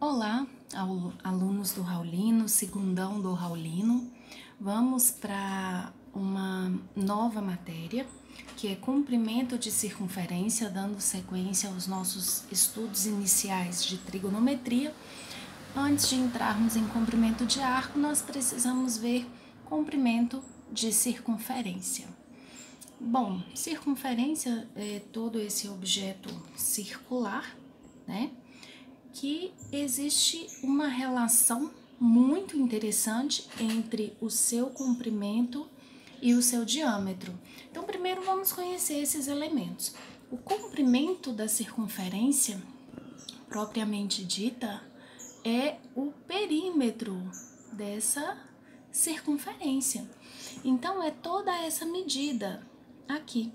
Olá, alunos do Raulino, segundão do Raulino. Vamos para uma nova matéria, que é comprimento de circunferência, dando sequência aos nossos estudos iniciais de trigonometria. Antes de entrarmos em comprimento de arco, nós precisamos ver comprimento de circunferência. Bom, circunferência é todo esse objeto circular, né? Que existe uma relação muito interessante entre o seu comprimento e o seu diâmetro. Então, primeiro vamos conhecer esses elementos. O comprimento da circunferência, propriamente dita, é o perímetro dessa circunferência. Então, é toda essa medida aqui.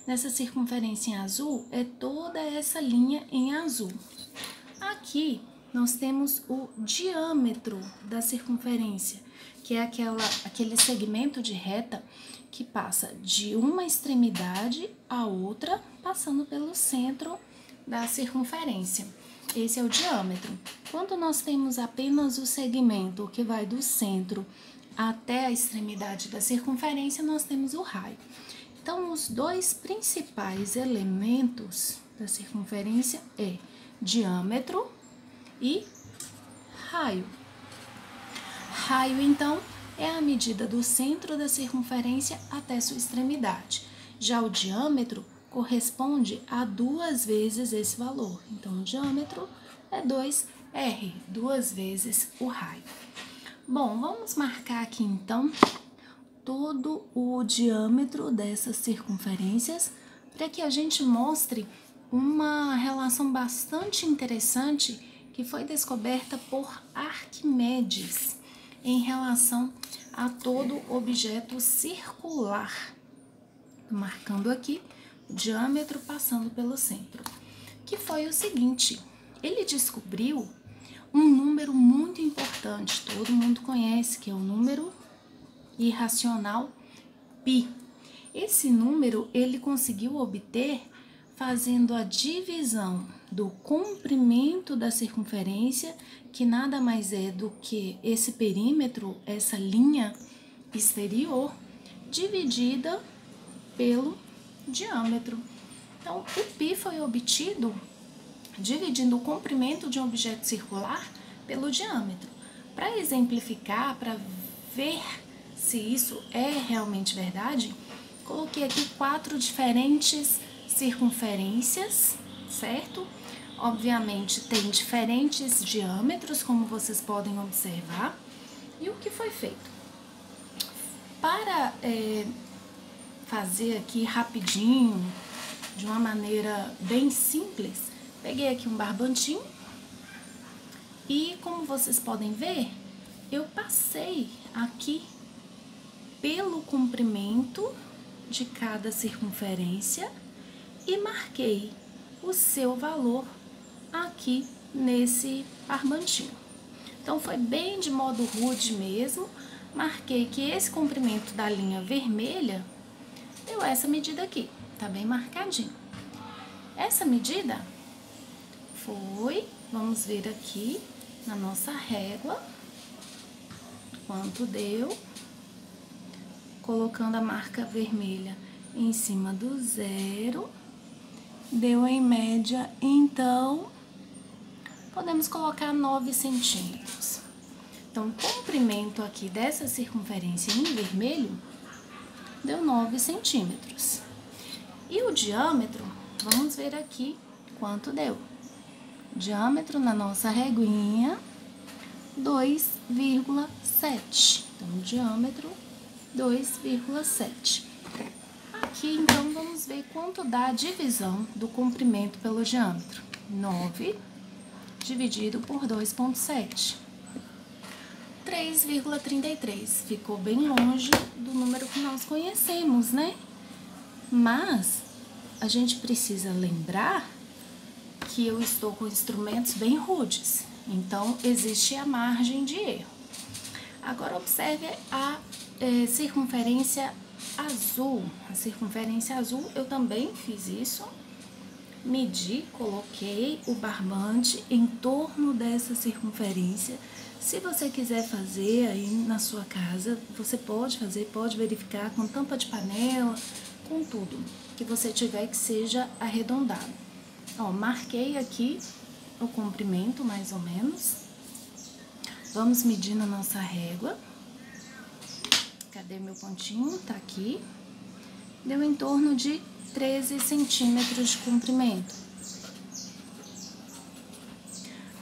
Nessa circunferência em azul, é toda essa linha em azul. Aqui nós temos o diâmetro da circunferência, que é aquele segmento de reta que passa de uma extremidade à outra, passando pelo centro da circunferência. Esse é o diâmetro. Quando nós temos apenas o segmento que vai do centro até a extremidade da circunferência, nós temos o raio. Então, os dois principais elementos da circunferência é diâmetro e raio. Raio, então, é a medida do centro da circunferência até sua extremidade. Já o diâmetro corresponde a 2 vezes esse valor. Então, o diâmetro é 2r, 2 vezes o raio. Bom, vamos marcar aqui, então, todo o diâmetro dessas circunferências para que a gente mostre uma relação bastante interessante que foi descoberta por Arquimedes em relação a todo objeto circular. Marcando aqui o diâmetro passando pelo centro. Que foi o seguinte, ele descobriu um número muito importante, todo mundo conhece, que é o número irracional π. Esse número ele conseguiu obter fazendo a divisão do comprimento da circunferência, que nada mais é do que esse perímetro, essa linha exterior, dividida pelo diâmetro. Então, o π foi obtido dividindo o comprimento de um objeto circular pelo diâmetro. Para exemplificar, para ver se isso é realmente verdade, coloquei aqui 4 diferentes circunferências, certo? Obviamente tem diferentes diâmetros, como vocês podem observar. E o que foi feito? Para fazer aqui rapidinho, de uma maneira bem simples, peguei aqui um barbantinho e, como vocês podem ver, eu passei aqui pelo comprimento de cada circunferência e marquei o seu valor aqui nesse barbantinho. Então, foi bem de modo rude mesmo, marquei que esse comprimento da linha vermelha deu essa medida aqui, tá bem marcadinho. Essa medida foi, vamos ver aqui na nossa régua, quanto deu, colocando a marca vermelha em cima do zero, deu em média, então, podemos colocar 9 centímetros. Então, o comprimento aqui dessa circunferência em vermelho deu 9 centímetros. E o diâmetro, vamos ver aqui quanto deu. Diâmetro na nossa reguinha, 2,7. Então, o diâmetro, 2,7. Aqui, então, vamos ver quanto dá a divisão do comprimento pelo diâmetro. 9 dividido por 2,7. 3,33. Ficou bem longe do número que nós conhecemos, né? Mas a gente precisa lembrar que eu estou com instrumentos bem rudes. Então, existe a margem de erro. Agora, observe a circunferência azul. A circunferência azul, eu também fiz isso. medi, coloquei o barbante em torno dessa circunferência. Se você quiser fazer aí na sua casa, você pode fazer, pode verificar com tampa de panela, com tudo que você tiver que seja arredondado. Ó, marquei aqui o comprimento mais ou menos. Vamos medir na nossa régua. Cadê meu pontinho? Tá aqui. Deu em torno de 13 centímetros de comprimento.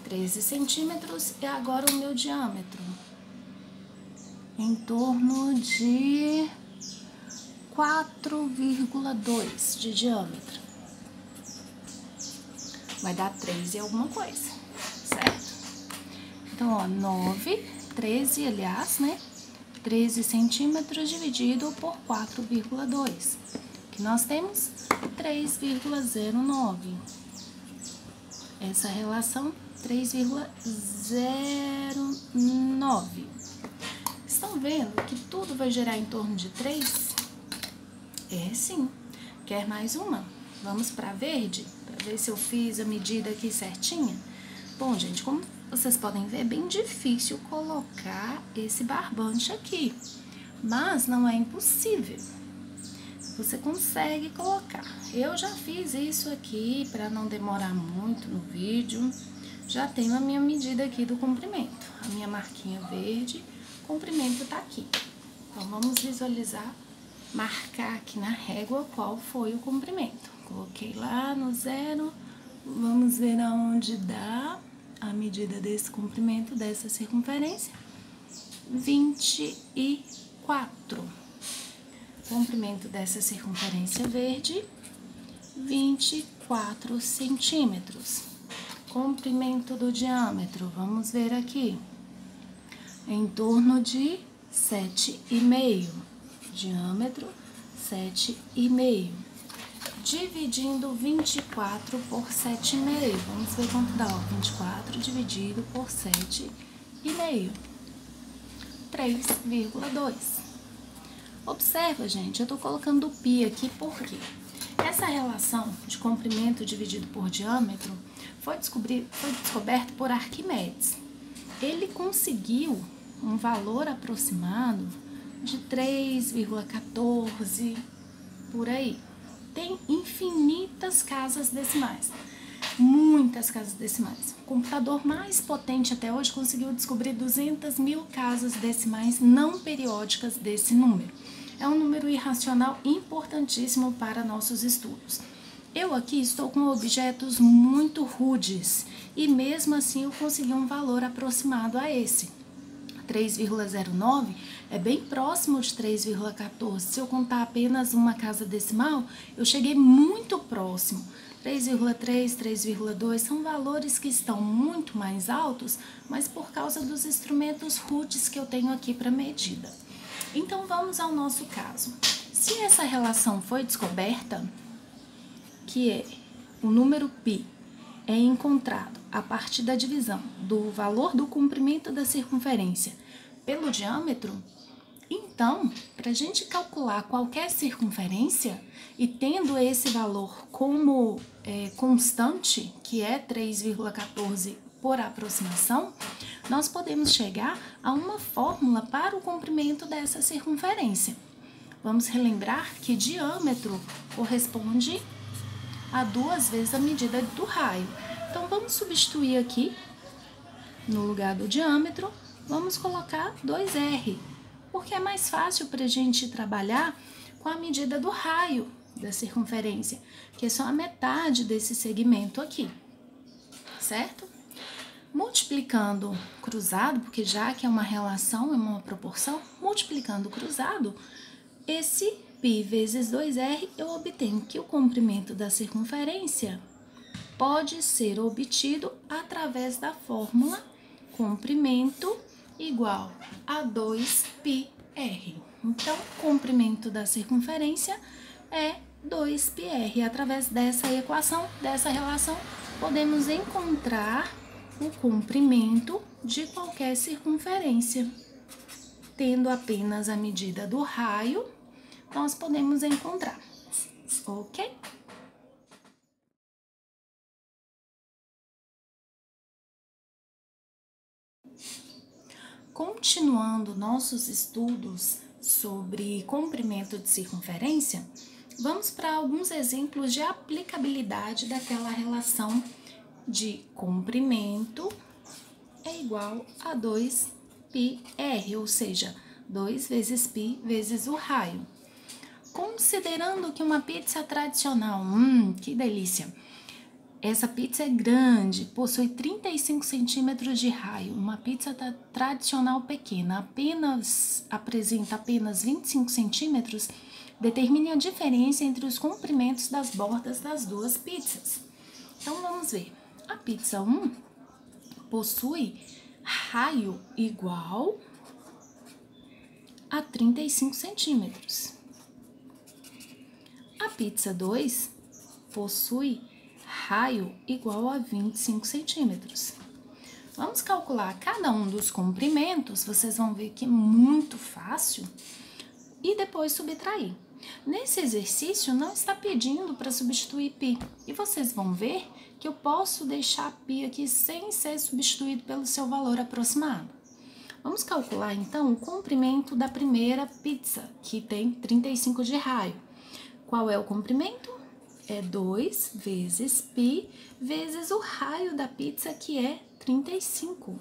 13 centímetros e agora o meu diâmetro. Em torno de 4,2 de diâmetro. Vai dar 3 e alguma coisa, certo? Então, ó, 13, aliás, né? 13 centímetros dividido por 4,2. Que nós temos 3,09. Essa relação 3,09. Estão vendo que tudo vai gerar em torno de 3? É sim. Quer mais uma? Vamos para verde, para ver se eu fiz a medida aqui certinha. Bom, gente, como vocês podem ver, é bem difícil colocar esse barbante aqui, mas não é impossível. Você consegue colocar. Eu já fiz isso aqui para não demorar muito no vídeo. Já tenho a minha medida aqui do comprimento, a minha marquinha verde, o comprimento tá aqui. Então, vamos visualizar, marcar aqui na régua qual foi o comprimento. Coloquei lá no 0, vamos ver aonde dá a medida desse comprimento, dessa circunferência, 24. Comprimento dessa circunferência verde, 24 centímetros. Comprimento do diâmetro, vamos ver aqui, em torno de 7,5. Diâmetro, 7,5. Dividindo 24 por 7,5. Vamos ver quanto dá, ó. 24 dividido por 7,5. 3,2. Observa, gente, eu tô colocando o pi aqui porque essa relação de comprimento dividido por diâmetro foi descoberto por Arquimedes. Ele conseguiu um valor aproximado de 3,14, por aí. Tem infinitas casas decimais, muitas casas decimais. O computador mais potente até hoje conseguiu descobrir 200.000 casas decimais não periódicas desse número. É um número irracional importantíssimo para nossos estudos. Eu aqui estou com objetos muito rudes e mesmo assim eu consegui um valor aproximado a esse. 3,09 é bem próximo de 3,14. Se eu contar apenas uma casa decimal, eu cheguei muito próximo. 3,3, 3,2 são valores que estão muito mais altos, mas por causa dos instrumentos rudes que eu tenho aqui para medida. Então, vamos ao nosso caso. Se essa relação foi descoberta, que é o número π é encontrado a partir da divisão do valor do comprimento da circunferência pelo diâmetro, então, para a gente calcular qualquer circunferência e tendo esse valor como constante, que é 3,14 por aproximação, nós podemos chegar a uma fórmula para o comprimento dessa circunferência. Vamos relembrar que diâmetro corresponde a 2 vezes a medida do raio. Então, vamos substituir aqui, no lugar do diâmetro, vamos colocar 2R, porque é mais fácil para a gente trabalhar com a medida do raio da circunferência, que é só a metade desse segmento aqui, certo? Multiplicando cruzado, porque já que é uma relação, é uma proporção, multiplicando cruzado, esse π vezes 2R, eu obtenho que o comprimento da circunferência pode ser obtido através da fórmula comprimento igual a 2πr. Então, o comprimento da circunferência é 2πr. Através dessa equação, dessa relação, podemos encontrar o comprimento de qualquer circunferência. Tendo apenas a medida do raio, nós podemos encontrar, ok? Continuando nossos estudos sobre comprimento de circunferência, vamos para alguns exemplos de aplicabilidade daquela relação de comprimento é igual a 2πr, ou seja, 2 vezes π vezes o raio. Considerando que uma pizza tradicional, que delícia! Essa pizza é grande, possui 35 centímetros de raio. Uma pizza tradicional pequena apresenta apenas 25 centímetros. Determine a diferença entre os comprimentos das bordas das duas pizzas. Então, vamos ver. A pizza 1 possui raio igual a 35 centímetros. A pizza 2 possui raio igual a 25 centímetros. Vamos calcular cada um dos comprimentos, vocês vão ver que é muito fácil, e depois subtrair. Nesse exercício, não está pedindo para substituir π, e vocês vão ver que eu posso deixar π aqui sem ser substituído pelo seu valor aproximado. Vamos calcular, então, o comprimento da primeira pizza, que tem 35 de raio. Qual é o comprimento? É 2 vezes π vezes o raio da pizza, que é 35.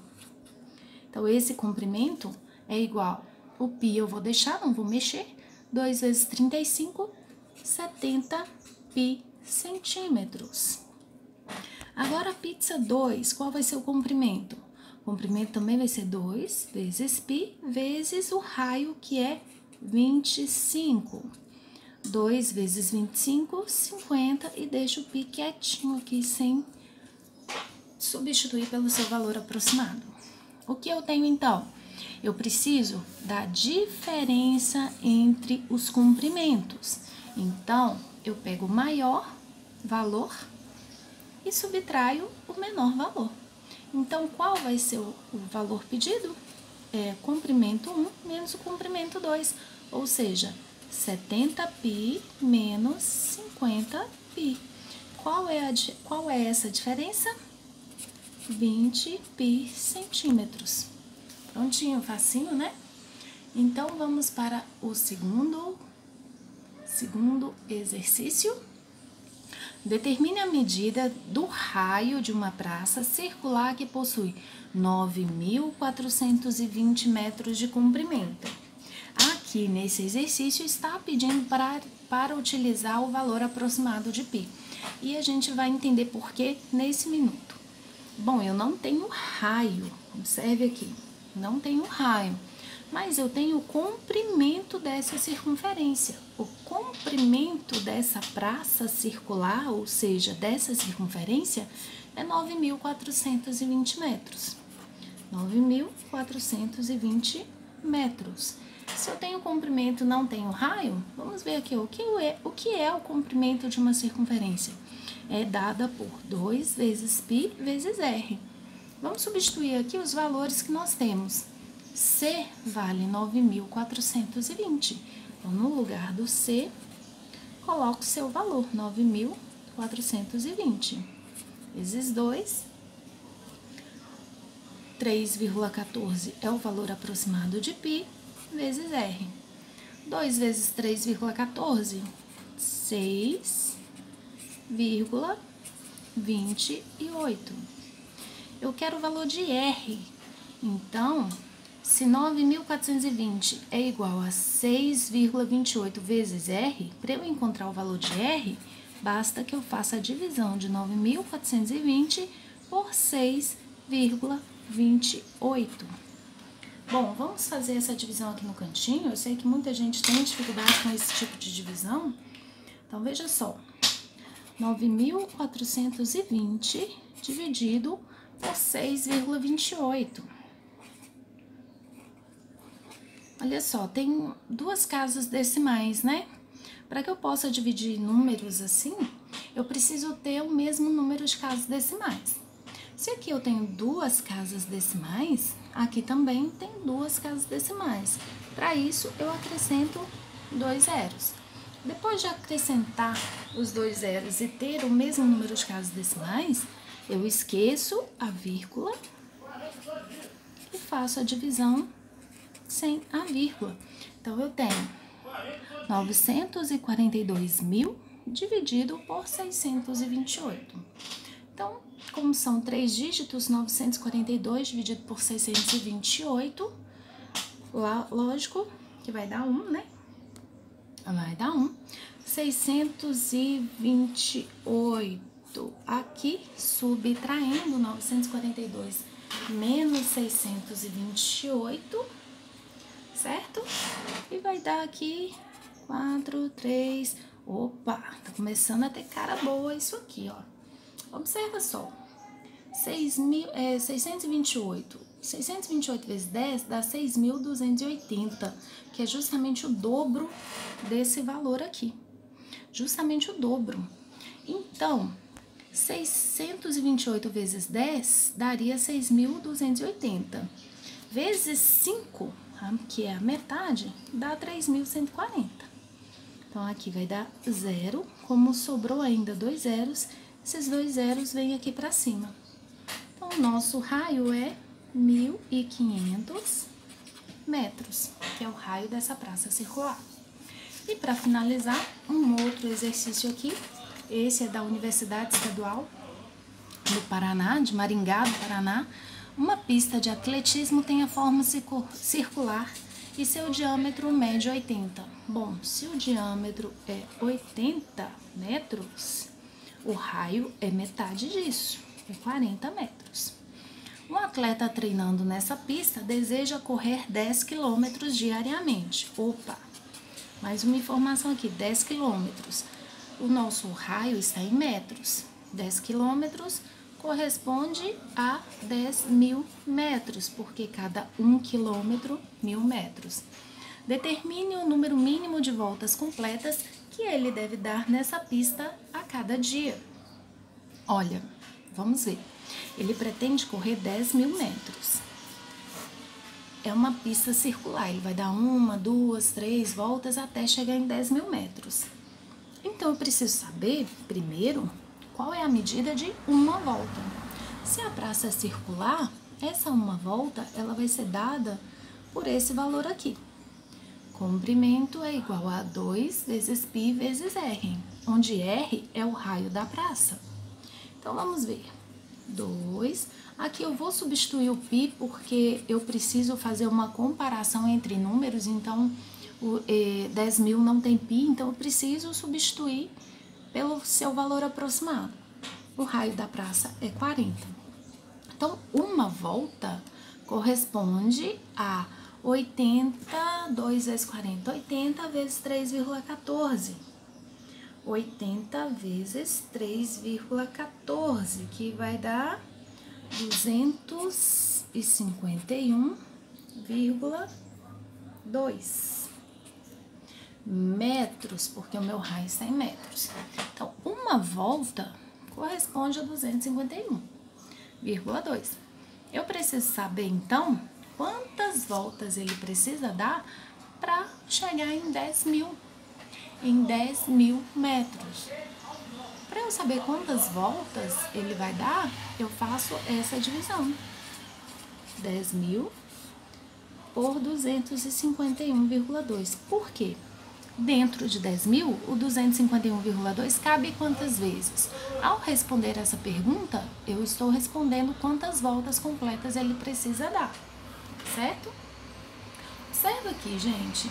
Então, esse comprimento é igual, o π eu vou deixar, não vou mexer, 2 vezes 35, 70 π centímetros. Agora, a pizza 2, qual vai ser o comprimento? O comprimento também vai ser 2 vezes π vezes o raio, que é 25. 2 vezes 25, 50, e deixo o π quietinho aqui, sem substituir pelo seu valor aproximado. O que eu tenho, então? Eu preciso da diferença entre os comprimentos. Então, eu pego o maior valor e subtraio o menor valor. Então, qual vai ser o valor pedido? É comprimento 1 menos o comprimento 2, ou seja, 70π menos 50π. Qual é essa diferença? 20π centímetros. Prontinho, facinho, né? Então, vamos para o segundo exercício. Determine a medida do raio de uma praça circular que possui 9.420 metros de comprimento. Aqui nesse exercício está pedindo para utilizar o valor aproximado de π. E a gente vai entender por que nesse minuto. Bom, eu não tenho raio, observe aqui, não tenho raio, mas eu tenho o comprimento dessa circunferência. O comprimento dessa praça circular, ou seja, dessa circunferência, é 9.420 metros. 9.420 metros. Se eu tenho comprimento e não tenho raio, vamos ver aqui o que é o comprimento de uma circunferência. É dada por 2 vezes π vezes r. Vamos substituir aqui os valores que nós temos. C vale 9.420. Então, no lugar do C, coloco o seu valor, 9.420. Vezes 2, 3,14 é o valor aproximado de π, vezes R. 2 vezes 3,14, 6,28. Eu quero o valor de R. Então, se 9.420 é igual a 6,28 vezes R, para eu encontrar o valor de R, basta que eu faça a divisão de 9.420 por 6,28. Bom, vamos fazer essa divisão aqui no cantinho. Eu sei que muita gente tem dificuldade com esse tipo de divisão. Então, veja só. 9.420 dividido por 6,28. Olha só, tem duas casas decimais, né? Para que eu possa dividir números assim, eu preciso ter o mesmo número de casas decimais. Se aqui eu tenho duas casas decimais, aqui também tem duas casas decimais. Para isso, eu acrescento 2 zeros. Depois de acrescentar os 2 zeros e ter o mesmo número de casas decimais, eu esqueço a vírgula e faço a divisão sem a vírgula. Então, eu tenho 942.000 dividido por 628. Então, como são 3 dígitos, 942 dividido por 628, lógico que vai dar 1, né? Vai dar 1. 628 aqui, subtraindo 942 menos 628, certo? E vai dar aqui 4, 3, opa, tá começando a ter cara boa isso aqui, ó. Observa só, 628 vezes 10 dá 6.280, que é justamente o dobro desse valor aqui. Justamente o dobro. Então, 628 vezes 10 daria 6.280. Vezes 5, que é a metade, dá 3.140. Então, aqui vai dar 0. Como sobrou ainda 2 zeros, esses 2 zeros vêm aqui para cima. Então, o nosso raio é 1.500 metros, que é o raio dessa praça circular. E para finalizar, um outro exercício aqui, esse é da Universidade Estadual do Paraná, de Maringá, do Paraná. Uma pista de atletismo tem a forma circular e seu diâmetro médio 80. Bom, se o diâmetro é 80 metros, o raio é metade disso, é 40 metros. Um atleta treinando nessa pista deseja correr 10 quilômetros diariamente. Opa! Mais uma informação aqui, 10 quilômetros. O nosso raio está em metros. 10 quilômetros corresponde a 10.000 metros, porque cada 1 quilômetro, 1.000 metros. Determine o número mínimo de voltas completas que ele deve dar nessa pista a cada dia. Olha, vamos ver. Ele pretende correr 10.000 metros. É uma pista circular, ele vai dar 1, 2, 3 voltas até chegar em 10.000 metros. Então, eu preciso saber, primeiro, qual é a medida de uma volta. Se a praça é circular, essa uma volta, ela vai ser dada por esse valor aqui. Comprimento é igual a 2 vezes π vezes r, onde r é o raio da praça. Então, vamos ver. 2. Aqui eu vou substituir o π porque eu preciso fazer uma comparação entre números, então o 10.000 não tem π, então eu preciso substituir pelo seu valor aproximado. O raio da praça é 40. Então, uma volta corresponde a 80, 2 vezes 40, 80 vezes 3,14. 80 vezes 3,14, que vai dar 251,2 metros, porque o meu raio está em metros. Então, uma volta corresponde a 251,2. Eu preciso saber, então, quantas voltas ele precisa dar para chegar em 10.000. Em 10.000 metros. Para eu saber quantas voltas ele vai dar, eu faço essa divisão. 10.000 por 251,2. Por quê? Dentro de 10.000, o 251,2 cabe quantas vezes? Ao responder essa pergunta, eu estou respondendo quantas voltas completas ele precisa dar, certo? Observa aqui, gente.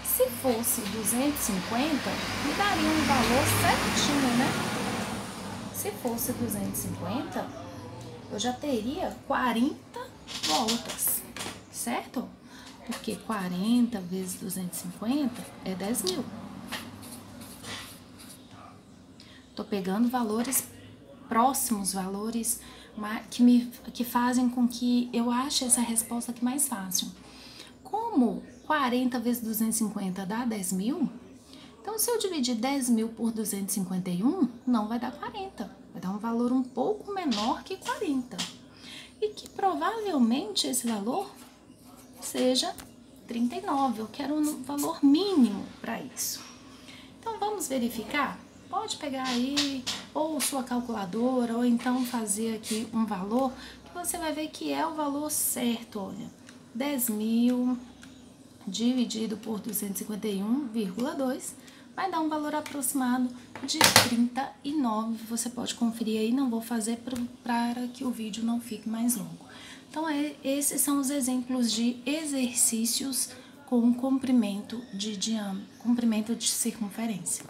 Se fosse 250, me daria um valor certinho, né? Se fosse 250, eu já teria 40 voltas, certo? Porque 40 vezes 250 é 10.000. Tô pegando valores próximos, valores que fazem com que eu ache essa resposta aqui mais fácil. Como 40 vezes 250 dá 10.000, então se eu dividir 10.000 por 251, não vai dar 40, vai dar um valor um pouco menor que 40. E que provavelmente esse valor seja 39, eu quero um valor mínimo para isso. Então vamos verificar? Pode pegar aí ou sua calculadora ou então fazer aqui um valor, que você vai ver que é o valor certo, olha, 10.000 dividido por 251,2 vai dar um valor aproximado de 39. Você pode conferir aí, não vou fazer para que o vídeo não fique mais longo. Então, esses são os exemplos de exercícios com comprimento de diâmetro, comprimento de circunferência.